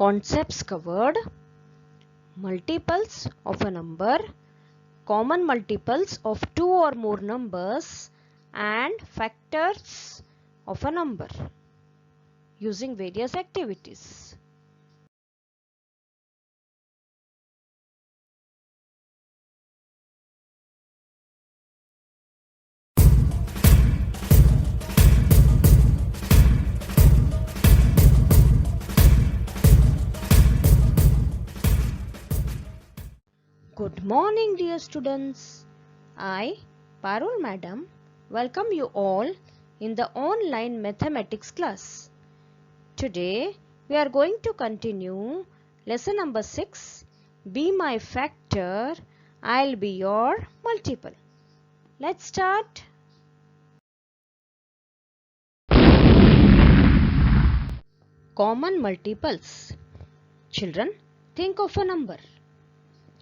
Concepts covered: multiples of a number, common multiples of two or more numbers, and factors of a number using various activities. Good morning, dear students. I, Parul madam, welcome you all in the online mathematics class. Today we are going to continue lesson number 6. Be my factor, I'll be your multiple. Let's start. Common multiples. Children, think of a number.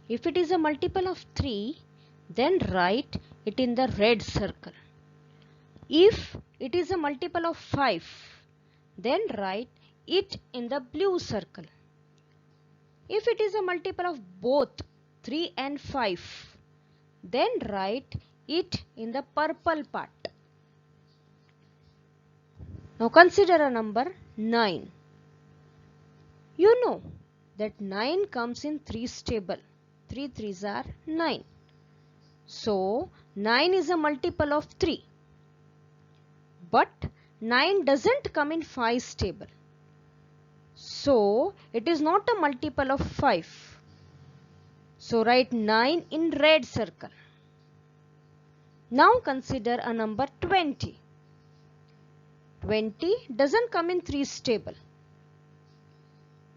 If it is a multiple of 3, then write it in the red circle. If it is a multiple of 5, then write it in the blue circle. If it is a multiple of both 3 and 5, then write it in the purple part. Now consider a number 9. You know that 9 comes in 3's table. 3 3's are 9. So 9 is a multiple of 3. But 9 doesn't come in 5's table. So it is not a multiple of 5. So write 9 in red circle. Now consider a number 20. 20 doesn't come in 3's table.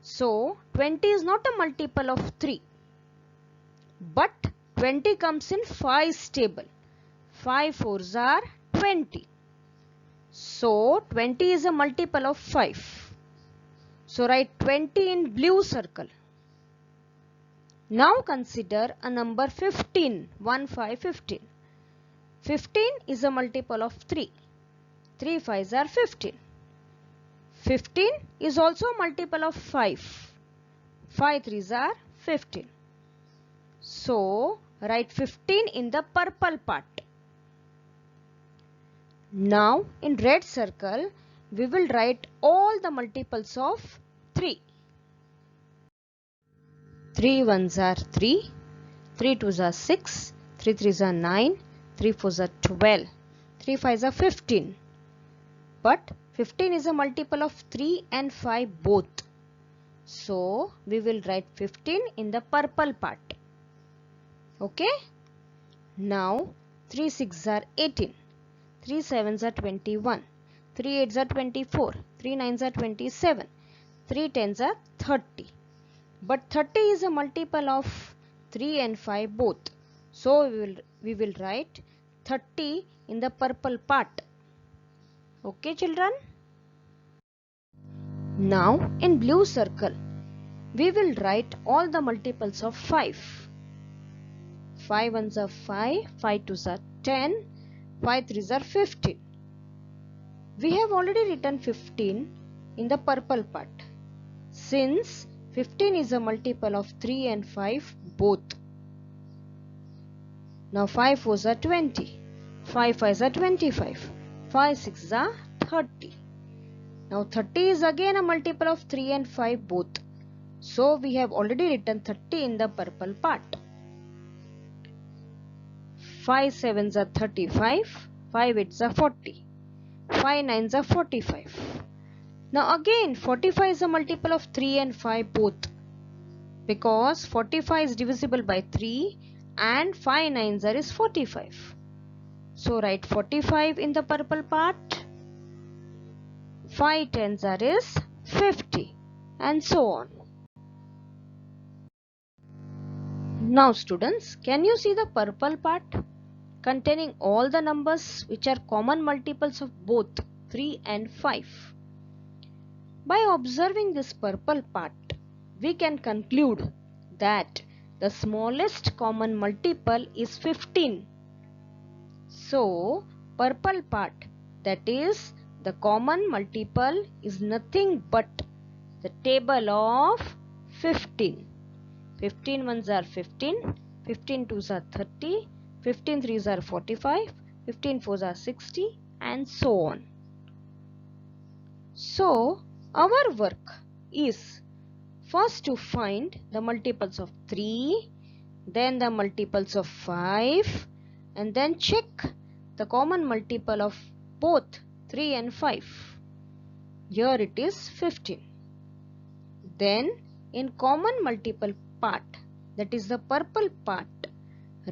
So 20 is not a multiple of 3. But 20 comes in 5's table. 5 4's are 20. So 20 is a multiple of 5. So write 20 in blue circle. Now consider a number 15. 1 5 15. 15 is a multiple of 3. 3 5's are 15. 15 is also a multiple of 5. 5 3's are 15. So write 15 in the purple part. Now in red circle we will write all the multiples of 3. 3 1's are 3, 3 2's are 6, 3 3's are 9, 3 4's are 12, 3 5's are 15. But 15 is a multiple of 3 and 5 both. So we will write 15 in the purple part. Okay. Now 3 6's are 18, 3 7's are 21, 3 8's are 24, 3 9's are 27, 3 10's are 30. But 30 is a multiple of 3 and 5 both. So we will write 30 in the purple part. Okay children. Now in blue circle we will write all the multiples of 5. 5 1's are 5, 5 2's are 10, 5 3's are 15. We have already written 15 in the purple part, since 15 is a multiple of 3 and 5 both. Now 5 4's are 20, 5 5's are 25, 5 6's are 30. Now 30 is again a multiple of 3 and 5 both. So we have already written 30 in the purple part. 5 7's are 35, 5 8's are 40, 5 9's are 45. Now again 45 is a multiple of 3 and 5 both, because 45 is divisible by 3 and 5 9's are is 45. So write 45 in the purple part. 5 10's are is 50, and so on. Now students, can you see the purple part containing all the numbers which are common multiples of both 3 and 5? By observing this purple part, we can conclude that the smallest common multiple is 15. So, purple part, that is the common multiple, is nothing but the table of 15. 15 ones are 15, 15 twos are 30, 15 threes are 45, 15 fours are 60, and so on. So, our work is first to find the multiples of 3, then the multiples of 5, and then check the common multiple of both 3 and 5. Here it is 15. Then in common multiple part, that is the purple part,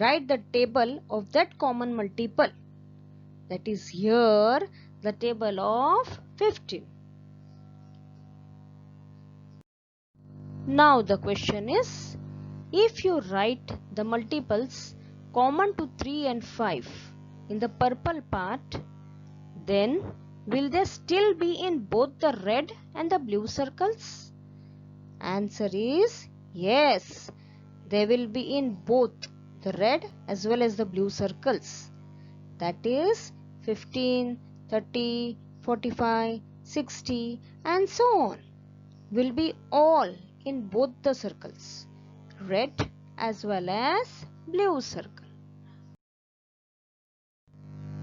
write the table of that common multiple. That is here the table of 15. Now the question is, if you write the multiples common to 3 and 5 in the purple part, then will they still be in both the red and the blue circles? Answer is yes, they will be in both the red as well as the blue circles. That is 15, 30, 45, 60 and so on will be all in both the circles, red as well as blue circle.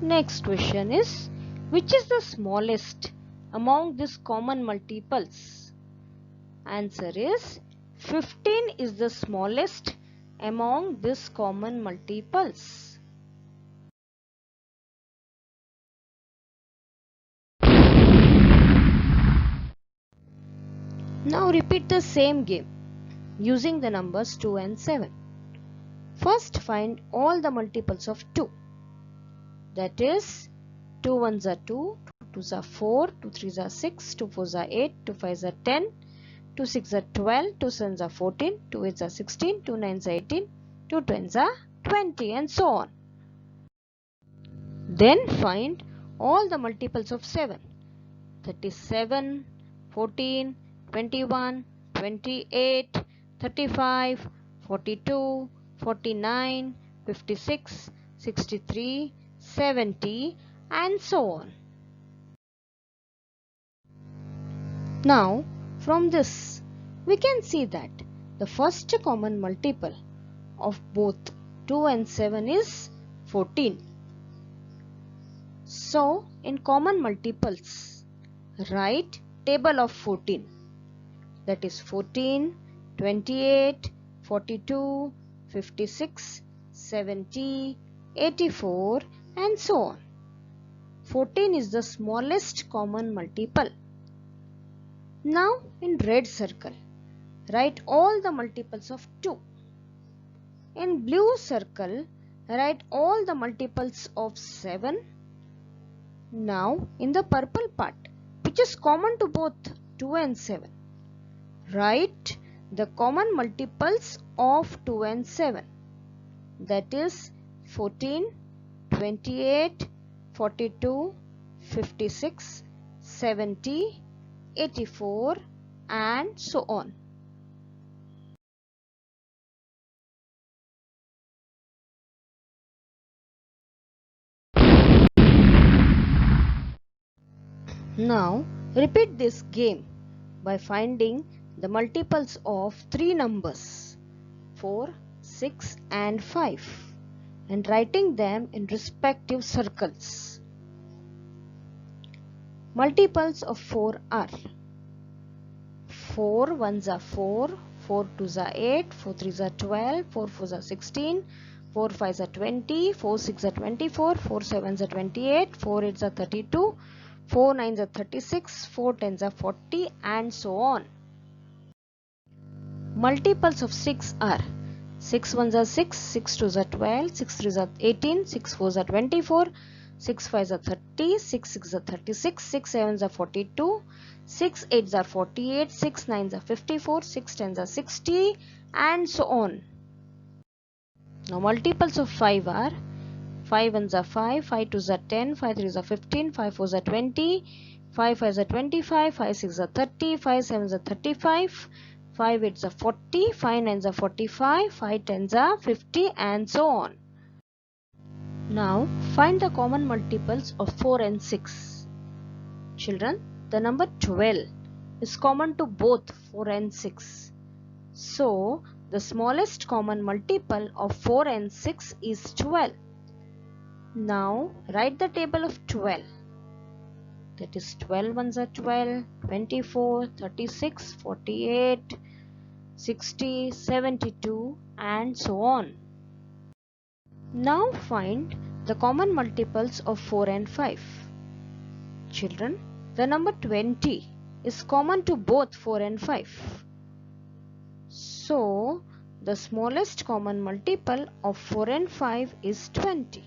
Next question is, which is the smallest among these common multiples? Answer is 15 is the smallest among these common multiples. Now repeat the same game using the numbers 2 and 7. First find all the multiples of 2. That is 2 ones are 2, 2 2s are 4, 2 3s are 6, 2 4s are 8, 2 5s are 10, 2 6s are 12, 2 7s are 14, 2 8s are 16, 2 9s are 18, 2 10s are 20 and so on. Then find all the multiples of 7. That is 7, 14, 21, 28, 35, 42, 49, 56, 63, 70 and so on. Now from this we can see that the first common multiple of both 2 and 7 is 14. So in common multiples write table of 14. That is 14, 28, 42, 56, 70, 84 and so on. 14 is the smallest common multiple. Now in red circle, write all the multiples of 2. In blue circle, write all the multiples of 7. Now in the purple part, which is common to both 2 and 7, write the common multiples of 2 and 7. That is 14, 28, 42, 56, 70, 84 and so on. Now repeat this game by finding the multiples of 3 numbers 4, 6 and 5 and writing them in respective circles. Multiples of 4 are 4 1s are 4, 4 2s are 8, 4 3s are 12, 4 4s are 16, 4 5s are 20, 4 6 are 24, 4 7s are 28, 4 8s are 32, 4 9s are 36, 4 10s are 40 and so on. Multiples of 6 are 6 1s are 6, 6 2s are 12, 6 3s are 18, 6 4s are 24, 6 5s are 30, 6 6s are 36, 6 7s are 42, 6 8s are 48, 6 9s are 54, 6 10s are 60 and so on. Now multiples of 5 are 5 1s are 5, 5 2s are 10, 5 3s are 15, 5 4s are 20, 5 5s are 25, 5 6s are 30, 5 7s are 35, 5 8s are 40, 5 9s are 45, 5 10s are 50 and so on. Now find the common multiples of 4 and 6. Children, the number 12 is common to both 4 and 6. So, the smallest common multiple of 4 and 6 is 12. Now, write the table of 12. That is 12 ones are 12, 24, 36, 48, 60, 72 and so on. Now find the common multiples of 4 and 5. Children, the number 20 is common to both 4 and 5. So, the smallest common multiple of 4 and 5 is 20.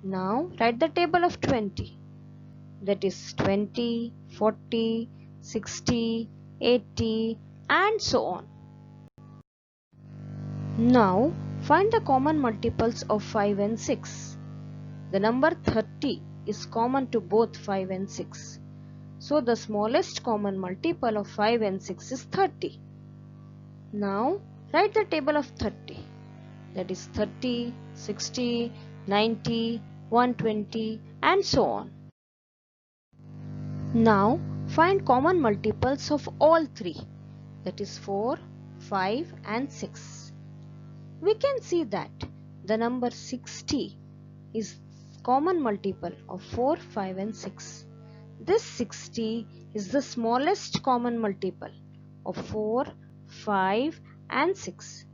Now, write the table of 20. That is 20, 40, 60, 80 and so on. Now, find the common multiples of 5 and 6. The number 30 is common to both 5 and 6. So, the smallest common multiple of 5 and 6 is 30. Now, write the table of 30. That is 30, 60, 90, 120 and so on. Now, find common multiples of all three. That is 4, 5 and 6. We can see that the number 60 is common multiple of 4, 5 and 6. This 60 is the smallest common multiple of 4, 5 and 6.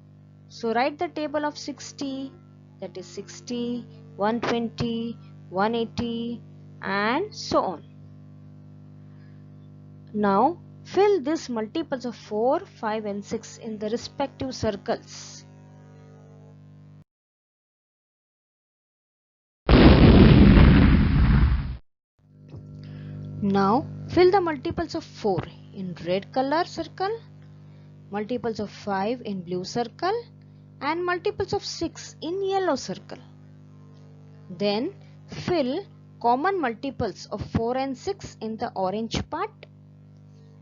So write the table of 60, that is 60, 120, 180 and so on. Now fill these multiples of 4, 5 and 6 in the respective circles. Now fill the multiples of 4 in red color circle, multiples of 5 in blue circle and multiples of 6 in yellow circle. Then fill common multiples of 4 and 6 in the orange part,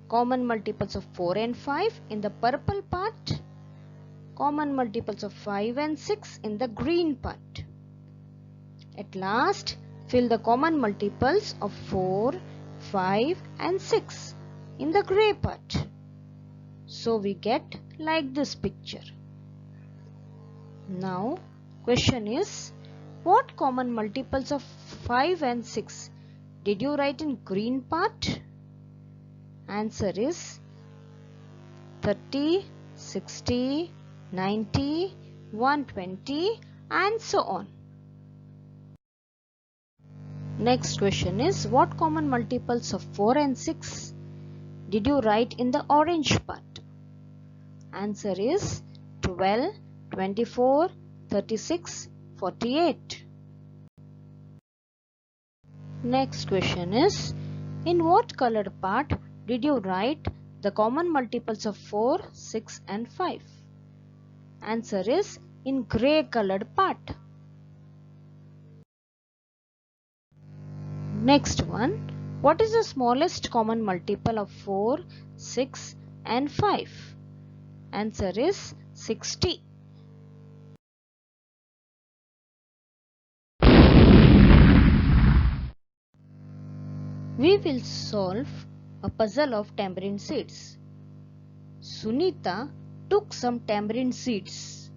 common multiples of 4 and 5 in the purple part, common multiples of 5 and 6 in the green part. At last, fill the common multiples of 4, 5 and 6 in the grey part. So we get like this picture. Now, question is, what common multiples of 5 and 6 did you write in green part? Answer is 30, 60, 90, 120 and so on. Next question is, what common multiples of 4 and 6 did you write in the orange part? Answer is 12, 24, 36, 48. Next question is, in what colored part did you write the common multiples of 4, 6 and 5? Answer is in grey colored part. Next one, what is the smallest common multiple of 4, 6 and 5? Answer is 60. We will solve a puzzle of tamarind seeds. Sunita took some tamarind seeds.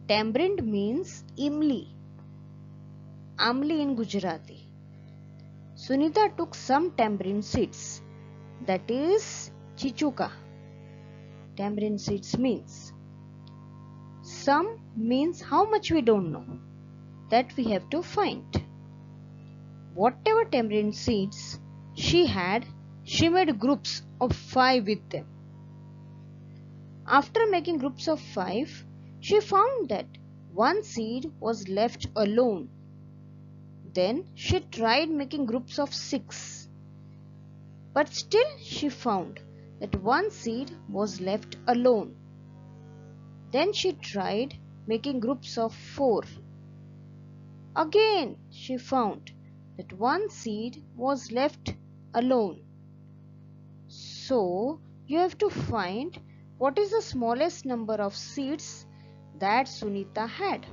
Tamarind means imli, amli in Gujarati. Sunita took some tamarind seeds, that is chichuka. Tamarind seeds means. Some means how much we don't know, that we have to find. Whatever tamarind seeds she had, she made groups of 5 with them. After making groups of 5, she found that one seed was left alone. Then she tried making groups of 6. But still she found that one seed was left alone. Then she tried making groups of 4. Again she found that one seed was left alone. So you have to find what is the smallest number of seeds that Sunita had.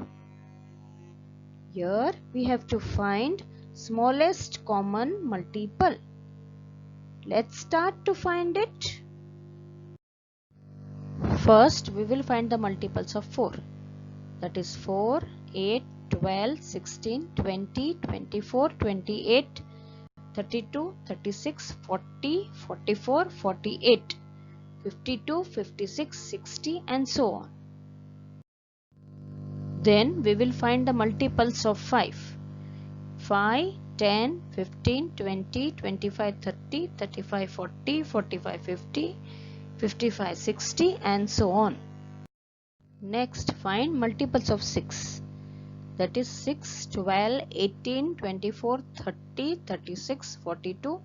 Here we have to find smallest common multiple. Let's start to find it. First, we will find the multiples of 4. That is 4, 8, 12, 16, 20, 24, 28, 32, 36, 40, 44, 48, 52, 56, 60 and so on. Then we will find the multiples of 5. 5, 10, 15, 20, 25, 30, 35, 40, 45, 50, 55, 60 and so on. Next, find multiples of 6. That is 6, 12, 18, 24, 30, 36, 42,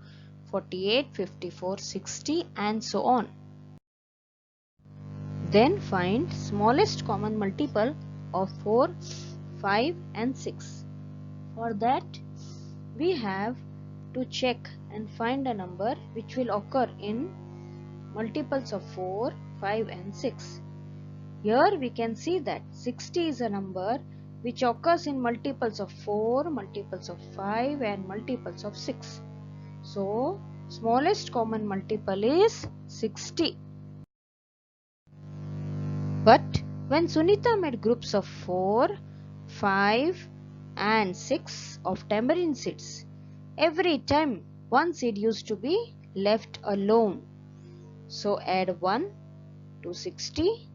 48, 54, 60 and so on. Then find smallest common multiple of 4, 5 and 6. For that, we have to check and find a number which will occur in multiples of 4, 5 and 6. Here we can see that 60 is a number which occurs in multiples of 4, multiples of 5 and multiples of 6. So, smallest common multiple is 60. But when Sunita made groups of 4, 5 and 6 of tamarind seeds, every time one seed used to be left alone. So add 1 to 60,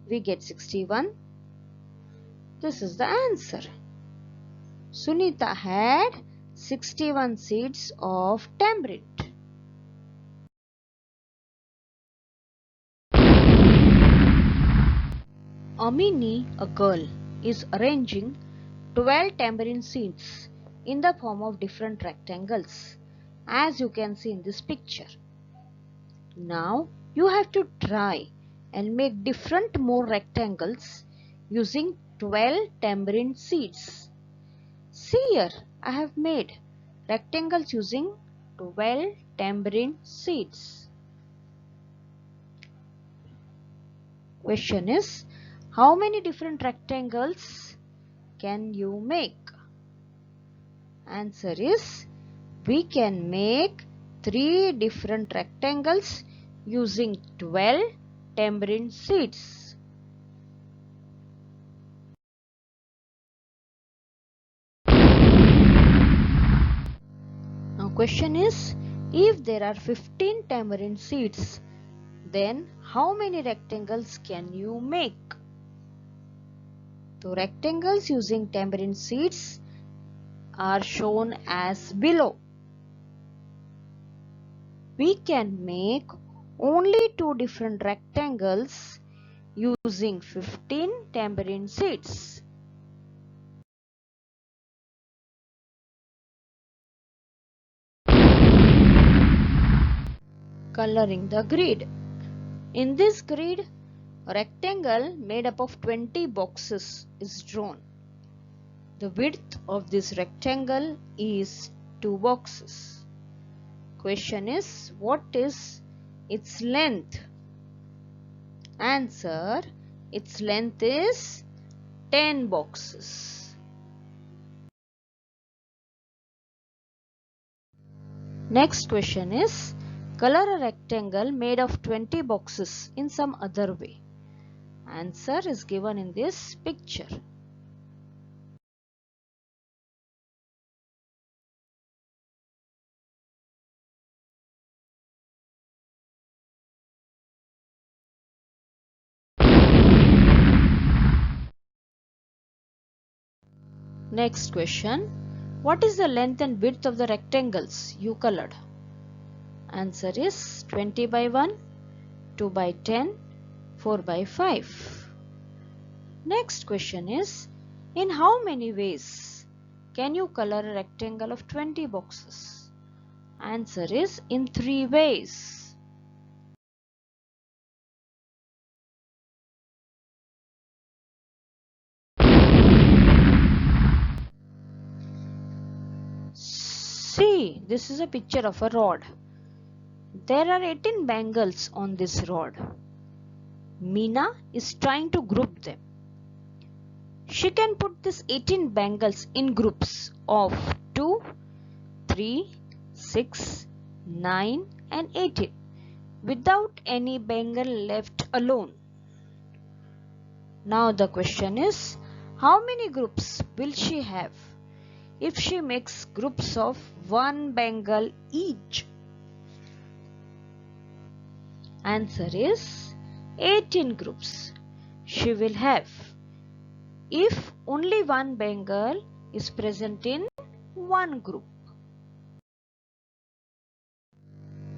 we get 61. This is the answer. Sunita had 61 seeds of tamarind. Amini, a girl, is arranging 12 tamarind seeds in the form of different rectangles, as you can see in this picture. Now you have to try and make different more rectangles using 12 tamarind seeds. See here, I have made rectangles using 12 tamarind seeds. Question is, how many different rectangles can you make? Answer is, we can make 3 different rectangles using 12 tamarind seeds. Now question is, if there are 15 tamarind seeds, then how many rectangles can you make? The rectangles using tamarind seeds are shown as below. We can make only 2 different rectangles using 15 tamarind seeds. Coloring the grid. In this grid, a rectangle made up of 20 boxes is drawn. The width of this rectangle is 2 boxes. Question is, what is its length? Answer, its length is 10 boxes. Next question is, color a rectangle made of 20 boxes in some other way. Answer is given in this picture. Next question, what is the length and width of the rectangles you colored? Answer is 20 by 1, 2 by 10, 4 by 5. Next question is, in how many ways can you color a rectangle of 20 boxes? Answer is in 3 ways. See, this is a picture of a rod. There are 18 bangles on this rod. Meena is trying to group them. She can put these 18 bangles in groups of 2, 3, 6, 9 and 18 without any bangle left alone. Now the question is, how many groups will she have if she makes groups of one bangle each? Answer is 18 groups she will have if only one bangle is present in one group.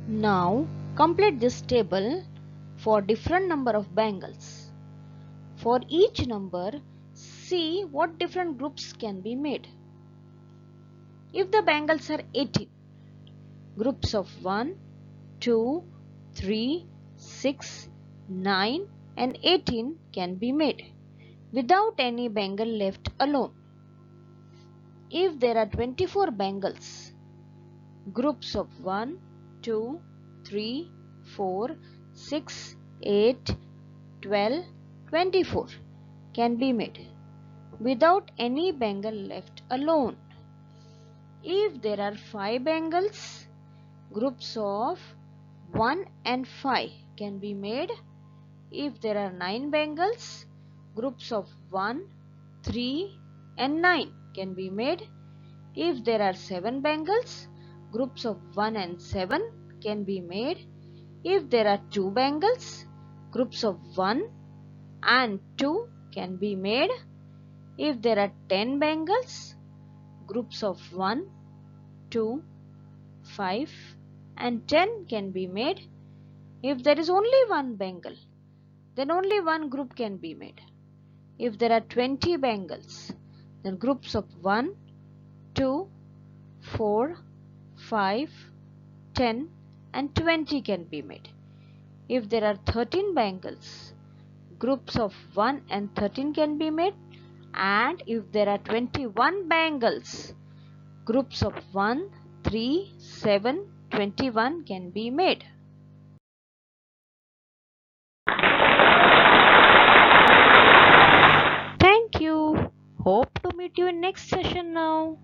Now complete this table for different number of bangles. For each number, see what different groups can be made. If the bangles are 18, groups of 1, 2, 3, 6, 9 and 18 can be made without any bangle left alone. If there are 24 bangles, groups of 1, 2, 3, 4, 6, 8, 12, 24 can be made without any bangle left alone. If there are 5 bangles, groups of 1 and 5 can be made. If there are 9 bangles, groups of 1, 3 and 9 can be made. If there are 7 bangles, groups of 1 and 7 can be made. If there are 2 bangles, groups of 1 and 2 can be made. If there are 10 bangles, groups of 1, 2, 5 and 10 can be made. If there is only one bangle, then only one group can be made. If there are 20 bangles, then groups of 1, 2, 4, 5, 10 and 20 can be made. If there are 13 bangles, groups of 1 and 13 can be made. And if there are 21 bangles, groups of 1, 3, 7, 21 can be made. Thank you. Hope to meet you in next session now.